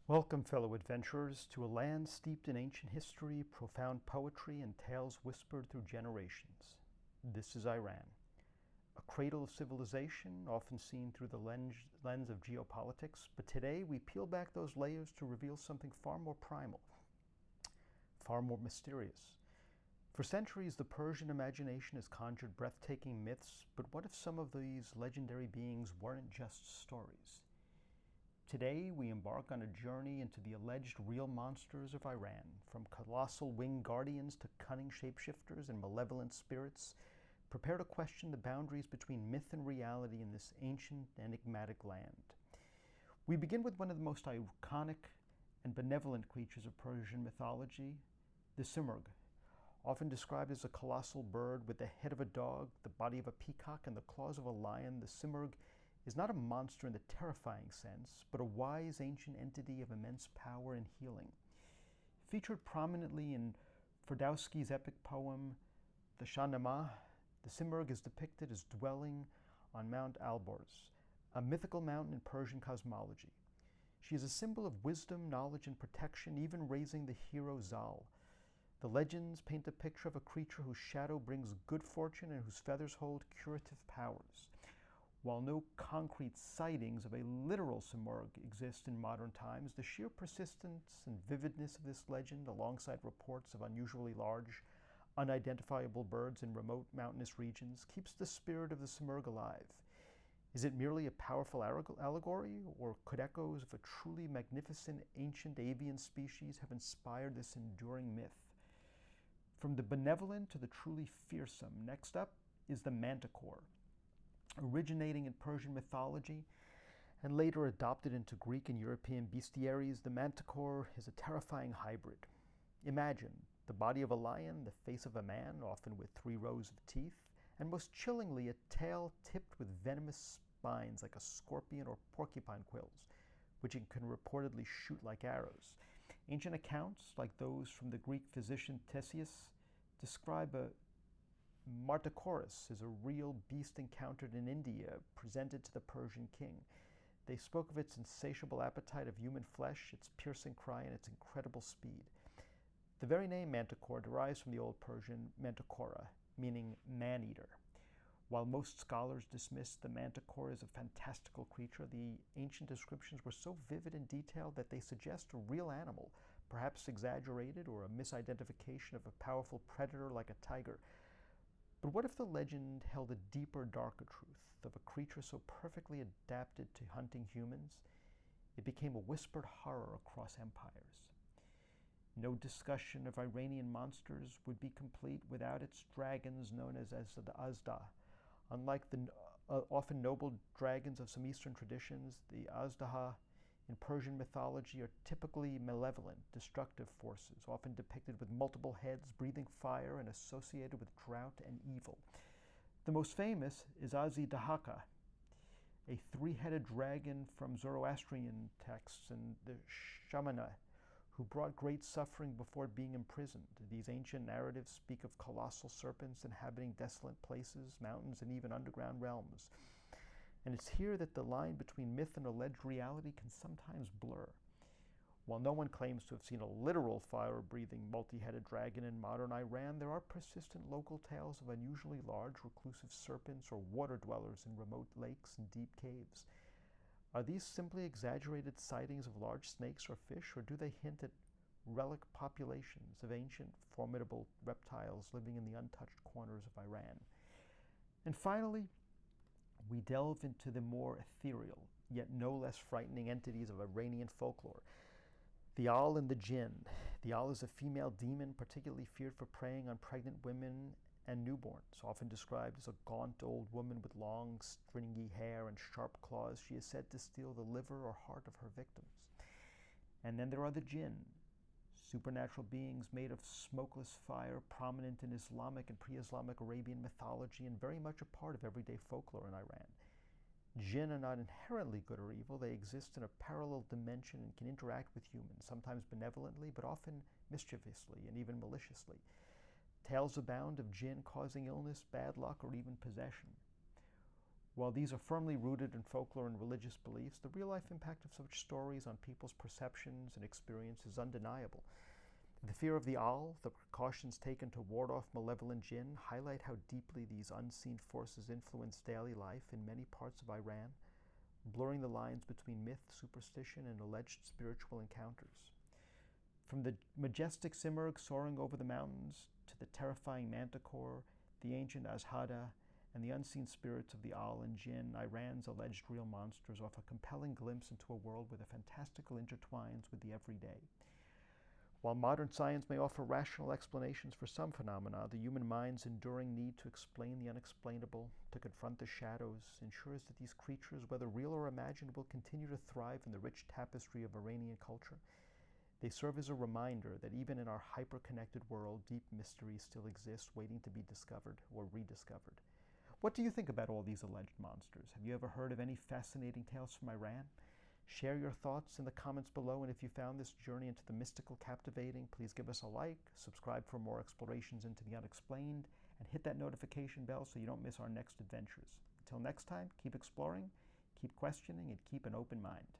Welcome, fellow adventurers, to a land steeped in ancient history, profound poetry, and tales whispered through generations. This is Iran, a cradle of civilization, often seen through the lens of geopolitics, but today we peel back those layers to reveal something far more primal, far more mysterious. For centuries, the Persian imagination has conjured breathtaking myths, but what if some of these legendary beings weren't just stories? Today, we embark on a journey into the alleged real monsters of Iran, from colossal winged guardians to cunning shapeshifters and malevolent spirits. Prepare to question the boundaries between myth and reality in this ancient, enigmatic land. We begin with one of the most iconic and benevolent creatures of Persian mythology, the simurgh. Often described as a colossal bird with the head of a dog, the body of a peacock, and the claws of a lion, the simurgh is not a monster in the terrifying sense, but a wise ancient entity of immense power and healing. Featured prominently in Ferdowsi's epic poem, the Shahnameh, the simurgh is depicted as dwelling on Mount Alborz, a mythical mountain in Persian cosmology. She is a symbol of wisdom, knowledge, and protection, even raising the hero Zal. The legends paint a picture of a creature whose shadow brings good fortune and whose feathers hold curative powers. While no concrete sightings of a literal simurgh exist in modern times, the sheer persistence and vividness of this legend, alongside reports of unusually large, unidentifiable birds in remote mountainous regions, keeps the spirit of the simurgh alive. Is it merely a powerful allegory, or could echoes of a truly magnificent ancient avian species have inspired this enduring myth? From the benevolent to the truly fearsome, next up is the manticore. Originating in Persian mythology and later adopted into Greek and European bestiaries, the manticore is a terrifying hybrid. Imagine the body of a lion, the face of a man, often with 3 rows of teeth, and most chillingly, a tail tipped with venomous spines like a scorpion or porcupine quills, which it can reportedly shoot like arrows. Ancient accounts, like those from the Greek physician Ctesias, describe a Martochorus is a real beast encountered in India, presented to the Persian king. They spoke of its insatiable appetite of human flesh, its piercing cry, and its incredible speed. The very name manticore derives from the Old Persian manticora, meaning man-eater. While most scholars dismiss the manticore as a fantastical creature, the ancient descriptions were so vivid and detailed that they suggest a real animal, perhaps exaggerated or a misidentification of a powerful predator like a tiger. But what if the legend held a deeper, darker truth of a creature so perfectly adapted to hunting humans, it became a whispered horror across empires? No discussion of Iranian monsters would be complete without its dragons known as the Azda. Unlike the often noble dragons of some Eastern traditions, the Azdaha in Persian mythology are typically malevolent, destructive forces, often depicted with multiple heads, breathing fire, and associated with drought and evil. The most famous is Dahaka, a 3-headed dragon from Zoroastrian texts and the Shamana, who brought great suffering before being imprisoned. These ancient narratives speak of colossal serpents inhabiting desolate places, mountains, and even underground realms. And it's here that the line between myth and alleged reality can sometimes blur. While no one claims to have seen a literal fire-breathing, multi-headed dragon in modern Iran, there are persistent local tales of unusually large, reclusive serpents or water dwellers in remote lakes and deep caves. Are these simply exaggerated sightings of large snakes or fish, or do they hint at relic populations of ancient, formidable reptiles living in the untouched corners of Iran? And finally, we delve into the more ethereal, yet no less frightening entities of Iranian folklore. The owl and the jinn. The owl is a female demon particularly feared for preying on pregnant women and newborns. Often described as a gaunt old woman with long, stringy hair and sharp claws, she is said to steal the liver or heart of her victims. And then there are the jinn, supernatural beings made of smokeless fire, prominent in Islamic and pre-Islamic Arabian mythology and very much a part of everyday folklore in Iran. Jinn are not inherently good or evil. They exist in a parallel dimension and can interact with humans, sometimes benevolently, but often mischievously and even maliciously. Tales abound of jinn causing illness, bad luck, or even possession. While these are firmly rooted in folklore and religious beliefs, the real-life impact of such stories on people's perceptions and experience is undeniable. The fear of the owl, the precautions taken to ward off malevolent jinn, highlight how deeply these unseen forces influence daily life in many parts of Iran, blurring the lines between myth, superstition, and alleged spiritual encounters. From the majestic simurgh soaring over the mountains to the terrifying manticore, the ancient azhada, and the unseen spirits of the owl and jinn, Iran's alleged real monsters offer a compelling glimpse into a world where the fantastical intertwines with the everyday. While modern science may offer rational explanations for some phenomena, the human mind's enduring need to explain the unexplainable, to confront the shadows, ensures that these creatures, whether real or imagined, will continue to thrive in the rich tapestry of Iranian culture. They serve as a reminder that even in our hyper-connected world, deep mysteries still exist, waiting to be discovered or rediscovered. What do you think about all these alleged monsters? Have you ever heard of any fascinating tales from Iran? Share your thoughts in the comments below, and if you found this journey into the mystical captivating, please give us a like, subscribe for more explorations into the unexplained, and hit that notification bell so you don't miss our next adventures. Until next time, keep exploring, keep questioning, and keep an open mind.